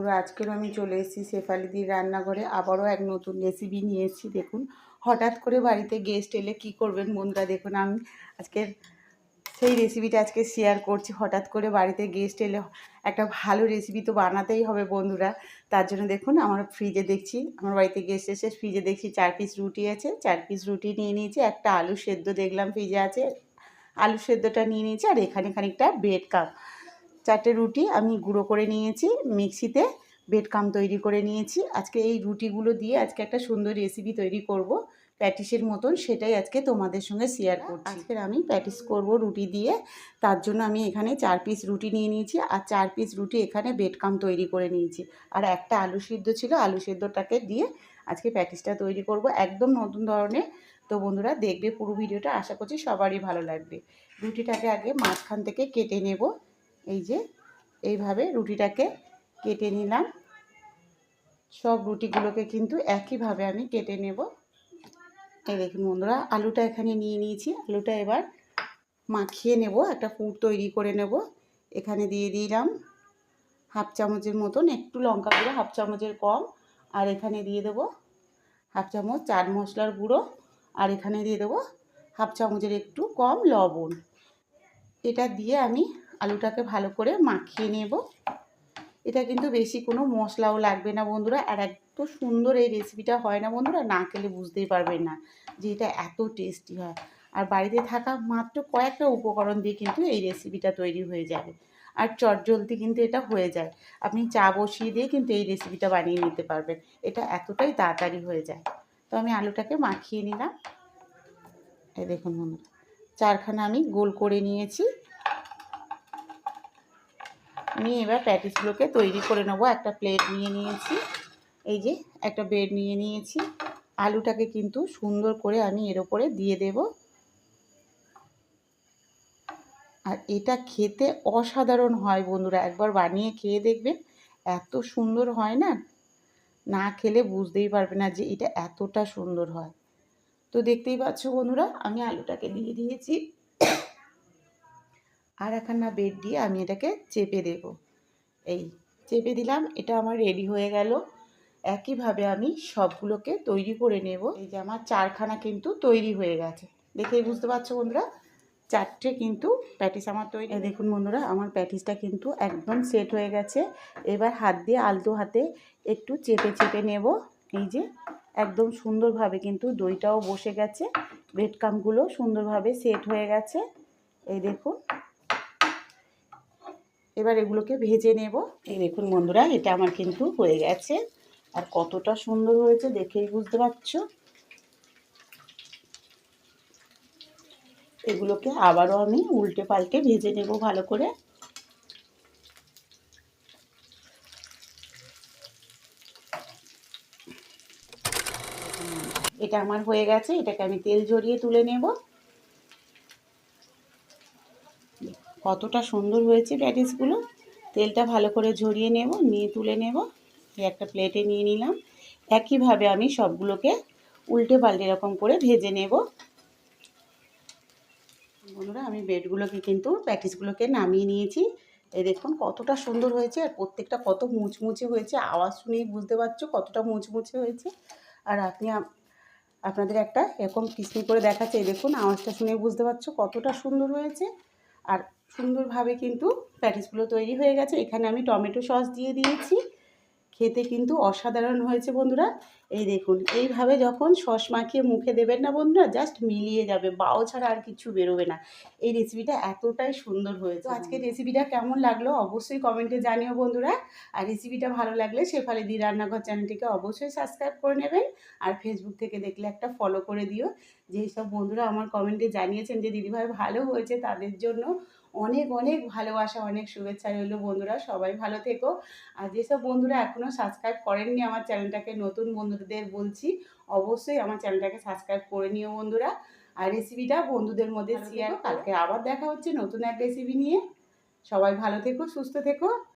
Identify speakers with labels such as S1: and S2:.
S1: আজকের আমি চলে এসেছি শেফালিদির রান্নাঘরে। আবারও এক নতুন রেসিপি নিয়ে এসেছি। দেখুন, হঠাৎ করে বাড়িতে গেস্ট এলে কী করবেন বন্ধুরা, দেখুন আমি আজকের সেই রেসিপিটা আজকে শেয়ার করছি। হঠাৎ করে বাড়িতে গেস্ট এলে একটা ভালো রেসিপি তো বানাতেই হবে বন্ধুরা। তার জন্য দেখুন আমার ফ্রিজে দেখছি, আমার বাড়িতে গেস্ট এসে ফ্রিজে দেখছি 4 পিস রুটি আছে। 4 পিস রুটি নিয়ে নিয়েছি, একটা আলু সেদ্ধ দেখলাম ফ্রিজে আছে, আলু সেদ্ধটা নিয়ে নিয়েছি। আর এখানে খানিকটা ব্রেড কাপ, 4টে রুটি আমি গুঁড়ো করে নিয়েছি, মিক্সিতে ব্রেড কাম তৈরি করে নিয়েছি। আজকে এই রুটিগুলো দিয়ে আজকে একটা সুন্দর রেসিপি তৈরি করব, প্যাটিসের মতন। সেটাই আজকে তোমাদের সঙ্গে শেয়ার করছি। আজকে আমি প্যাটিস করব রুটি দিয়ে। তার জন্য আমি এখানে 4 পিস রুটি নিয়ে নিয়েছি, আর 4 পিস রুটি এখানে ব্রেড কাম তৈরি করে নিয়েছি। আর একটা আলু সিদ্ধ ছিল, আলু সিদ্ধটাকে দিয়ে আজকে প্যাটিসটা তৈরি করব, একদম নতুন ধরনের। তো বন্ধুরা দেখবে পুরো ভিডিওটা, আশা করছি সবারই ভালো লাগবে। রুটিটাকে আগে মাঝখান থেকে কেটে নেব। এই যে এইভাবে রুটিটাকে কেটে নিলাম। সব রুটিগুলোকে কিন্তু একইভাবে আমি কেটে নেব। এই দেখুন বন্ধুরা, আলুটা এখানে নিয়ে নিয়েছি। আলুটা এবার মাখিয়ে নেব, একটা পুর তৈরি করে নেব। এখানে দিয়ে দিলাম হাফ চামচের মতন, একটু লঙ্কা গুঁড়ো, হাফ চামচের কম। আর এখানে দিয়ে দেবো হাফ চামচ চাট মশলার গুঁড়ো। আর এখানে দিয়ে দেবো হাফ চামচের একটু কম লবণ। এটা দিয়ে আমি আলুটাকে ভালো করে মাখিয়ে নেব। এটা কিন্তু বেশি কোনো মশলাও লাগবে না বন্ধুরা। আর এত সুন্দর এই রেসিপিটা হয় না বন্ধুরা, না খেলে বুঝতেই পারবেন না যে এটা এত টেস্টি হয়। আর বাড়িতে থাকা মাত্র কয়েকটা উপকরণ দিয়ে কিন্তু এই রেসিপিটা তৈরি হয়ে যাবে। আর চটজলদি কিন্তু এটা হয়ে যায়। আপনি চা বসিয়ে দিয়ে কিন্তু এই রেসিপিটা বানিয়ে নিতে পারবেন, এটা এতটাই তাড়াতাড়ি হয়ে যায়। তো আমি আলুটাকে মাখিয়ে নিলাম। এই দেখুন বন্ধুরা, 4খানা আমি গোল করে নিয়েছি। নিয়ে এবার প্যাটিসগুলোকে তৈরি করে নেবো। একটা প্লেট নিয়ে নিয়েছি, এই যে একটা ব্রেড নিয়ে নিয়েছি। আলুটাকে কিন্তু সুন্দর করে আমি এর ওপরে দিয়ে দেব। আর এটা খেতে অসাধারণ হয় বন্ধুরা, একবার বানিয়ে খেয়ে দেখবেন, এত সুন্দর হয় না, না খেলে বুঝতেই পারবে না যে এটা এতটা সুন্দর হয়। তো দেখতেই পাচ্ছ বন্ধুরা, আমি আলুটাকে দিয়ে দিয়েছি। আর একখানা ব্রেড দিয়ে আমি এটাকে চেপে দেব। এই চেপে দিলাম, এটা আমার রেডি হয়ে গেল। একইভাবে আমি সবগুলোকে তৈরি করে নেব। এই যে আমার 4খানা কিন্তু তৈরি হয়ে গেছে, দেখেই বুঝতে পারছো বন্ধুরা, 4টে কিন্তু প্যাটিস আমার তৈরি। দেখুন বন্ধুরা, আমার প্যাটিসটা কিন্তু একদম সেট হয়ে গেছে। এবার হাত দিয়ে আলতো হাতে একটু চেপে চেপে নেব। এই যে একদম সুন্দরভাবে কিন্তু দইটাও বসে গেছে, ব্রেড ক্রাম্বগুলো সুন্দরভাবে সেট হয়ে গেছে। এই দেখুন, এবার এগুলোকে ভেজে নেব। এই দেখুন বন্ধুরা, এটা আমার কিন্তু হয়ে গেছে। আর কতটা সুন্দর হয়েছে দেখেই বুঝতে পারছো। এগুলোকে আবারও আমি উল্টে পাল্টে ভেজে নেব ভালো করে। এটা আমার হয়ে গেছে, এটাকে আমি তেল ঝরিয়ে তুলে নেব। কতটা সুন্দর হয়েছে প্যাটিসগুলো। তেলটা ভালো করে ঝরিয়ে নেব, নিয়ে তুলে নেব। একটা প্লেটে নিয়ে নিলাম। একইভাবে আমি সবগুলোকে উল্টে পাল্টে এরকম করে ভেজে নেব। বন্ধুরা, আমি ব্রেডগুলোকে কিন্তু প্যাটিসগুলোকে নামিয়ে নিয়েছি। এই দেখুন কতটা সুন্দর হয়েছে, আর প্রত্যেকটা কত মুচমুচে হয়েছে। আওয়াজ শুনেই বুঝতে পারছো কতটা মুচমুচে হয়েছে। আর আপনি আপনাদের একটা এরকম কিস্তি করে দেখাচ্ছে, এই দেখুন আওয়াজটা শুনেই বুঝতে পারছো কতটা সুন্দর হয়েছে। আর সুন্দরভাবে কিন্তু প্যাটিসগুলো তৈরি হয়ে গেছে। এখানে আমি টমেটো সস দিয়ে দিয়েছি। খেতে কিন্তু অসাধারণ হয়েছে বন্ধুরা। এই দেখুন, এইভাবে যখন সস মাখিয়ে মুখে দেবেন না বন্ধুরা, জাস্ট মিলিয়ে যাবে, বাও ছাড়া আর কিছু বেরোবে না। এই রেসিপিটা এতটাই সুন্দর হয়েছে। তো আজকের রেসিপিটা কেমন লাগলো অবশ্যই কমেন্টে জানিও বন্ধুরা। আর রেসিপিটা ভালো লাগলে শেফালিদি রান্নাঘর চ্যানেলটিকে অবশ্যই সাবস্ক্রাইব করে নেবেন। আর ফেসবুক থেকে দেখলে একটা ফলো করে দিও। যেই সব বন্ধুরা আমার কমেন্টে জানিয়েছেন যে দিদিভাই ভালো হয়েছে, তাদের জন্য অনেক অনেক ভালোবাসা, অনেক শুভেচ্ছা রইল বন্ধুরা। সবাই ভালো থেকো। আর যেসব বন্ধুরা এখনও সাবস্ক্রাইব করেননি আমার চ্যানেলটাকে, নতুন বন্ধুদের বলছি অবশ্যই আমার চ্যানেলটাকে সাবস্ক্রাইব করে নিও বন্ধুরা। আর রেসিপিটা বন্ধুদের মধ্যে শেয়ার। কালকে আবার দেখা হচ্ছে নতুন এক রেসিপি নিয়ে। সবাই ভালো থেকো, সুস্থ থেকো।